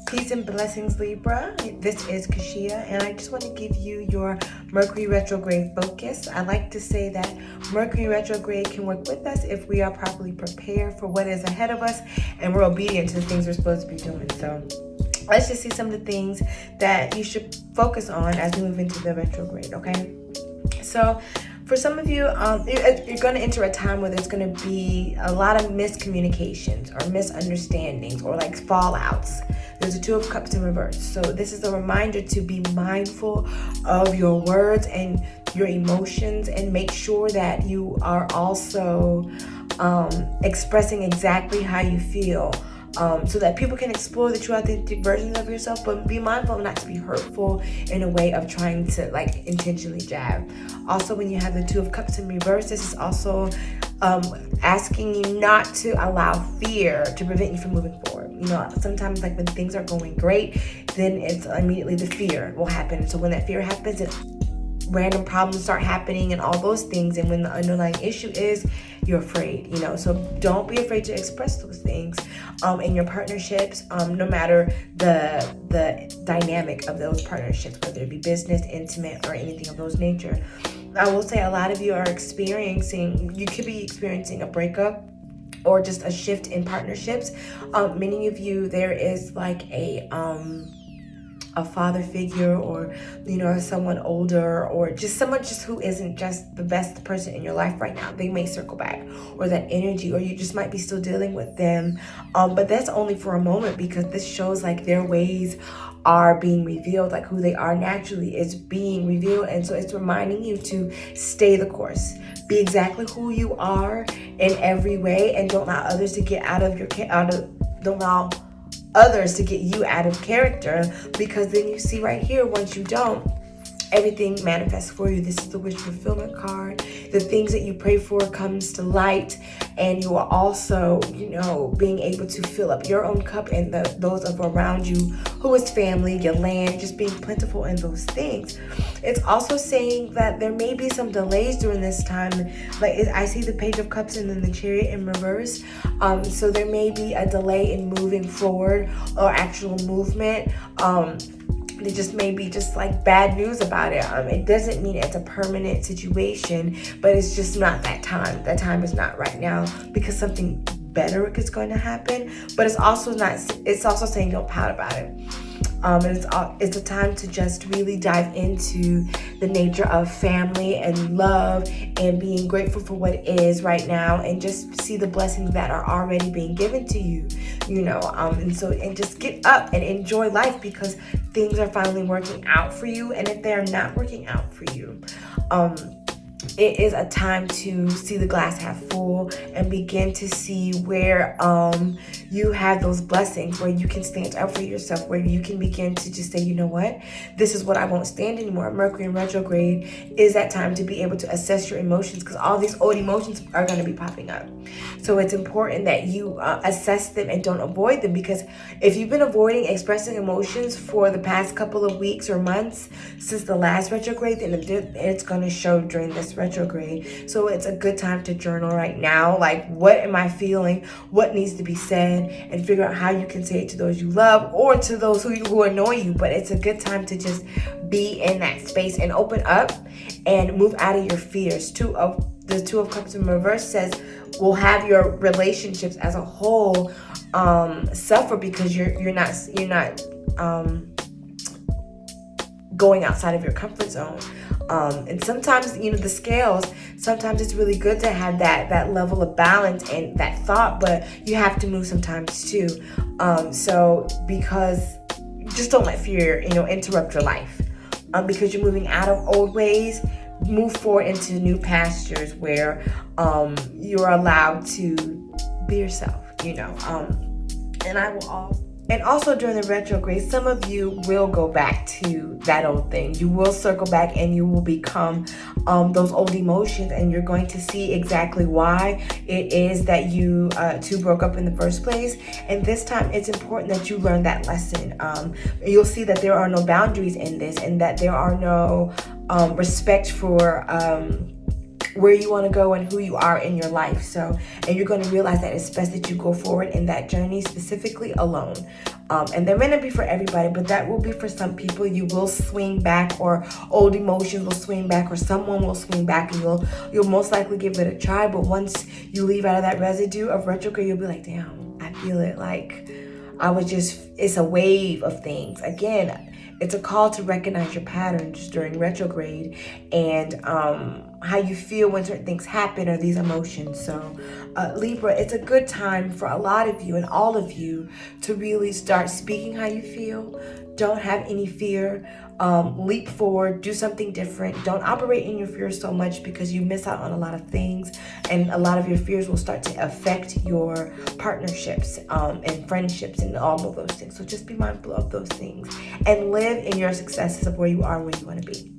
Peace and blessings, Libra. This is Kashia, and I just want to give you your Mercury retrograde focus. I like to say that Mercury retrograde can work with us if we are properly prepared for what is ahead of us and we're obedient to the things we're supposed to be doing. So let's just see some of the things that you should focus on as we move into the retrograde, okay? So for some of you, you're going to enter a time where there's going to be a lot of miscommunications or misunderstandings or like fallouts. There's a Two of Cups in reverse. So this is a reminder to be mindful of your words and your emotions, and make sure that you are also expressing exactly how you feel. So that people can explore the true authentic versions of yourself, but be mindful not to be hurtful in a way of trying to like intentionally jab. Also, when you have the Two of Cups in reverse, this is also asking you not to allow fear to prevent you from moving forward. You know, sometimes like when things are going great, then it's immediately the fear will happen. So when that fear happens, random problems start happening and all those things, and when the underlying issue is you're afraid, you know. So don't be afraid to express those things in your partnerships, no matter the dynamic of those partnerships, whether it be business, intimate, or anything of those nature. I will say a lot of you you could be experiencing a breakup or just a shift in partnerships. Many of you, there is like a father figure, or someone older, or just someone who isn't just the best person in your life right now. They may circle back, or that energy, or you just might be still dealing with them, but that's only for a moment, because this shows like their ways are being revealed, like who they are naturally is being revealed. And so it's reminding you to stay the course, be exactly who you are in every way, and don't allow others to get others to get you out of character, because then you see right here, once you don't, everything manifests for you. This is the wish fulfillment card. The things that you pray for comes to light, and you are also, being able to fill up your own cup and those of around you, who is family, your land, just being plentiful in those things. It's also saying that there may be some delays during this time. Like I see the Page of Cups and then the Chariot in reverse. So there may be a delay in moving forward or actual movement. It just may be just like bad news about it. It doesn't mean it's a permanent situation, but it's just not that time. That time is not right now, because something better is going to happen. But it's also not. It's also saying don't pout about it. It's a time to just really dive into the nature of family and love, and being grateful for what is right now, and just see the blessings that are already being given to you, and just get up and enjoy life, because things are finally working out for you. And if they're not working out for you, it is a time to see the glass half full and begin to see where you have those blessings, where you can stand up for yourself, where you can begin to just say, you know what, this is what I won't stand anymore. Mercury in retrograde is that time to be able to assess your emotions, because all these old emotions are going to be popping up. So it's important that you assess them and don't avoid them, because if you've been avoiding expressing emotions for the past couple of weeks or months since the last retrograde, then it's going to show during this retrograde. So it's a good time to journal right now. Like, what am I feeling? What needs to be said? And figure out how you can say it to those you love, or to those who annoy you. But it's a good time to just be in that space and open up and move out of your fears. The Two of Cups in reverse says will have your relationships as a whole suffer, because you're not going outside of your comfort zone. And sometimes, the scales, sometimes it's really good to have that level of balance and that thought, but you have to move sometimes too. Because just don't let fear, interrupt your life. Because you're moving out of old ways, move forward into new pastures where you're allowed to be yourself, And also during the retrograde, some of you will go back to that old thing. You will circle back, and you will become those old emotions, and you're going to see exactly why it is that you two broke up in the first place. And this time, it's important that you learn that lesson. You'll see that there are no boundaries in this, and that there are no respect for where you want to go and who you are in your life. So, and you're going to realize that it's best that you go forward in that journey, specifically alone. And they're meant to be for everybody, but that will be for some people. You will swing back, or old emotions will swing back, or someone will swing back, and you'll most likely give it a try. But once you leave out of that residue of retrograde, you'll be like, damn, I feel it. Like, it's a wave of things. Again, it's a call to recognize your patterns during retrograde, and how you feel when certain things happen, or these emotions. So Libra, it's a good time for a lot of you and all of you to really start speaking how you feel. Don't have any fear. Leap forward, do something different. Don't operate in your fears so much, because you miss out on a lot of things, and a lot of your fears will start to affect your partnerships and friendships and all of those things. So just be mindful of those things and live in your successes of where you are, where you want to be.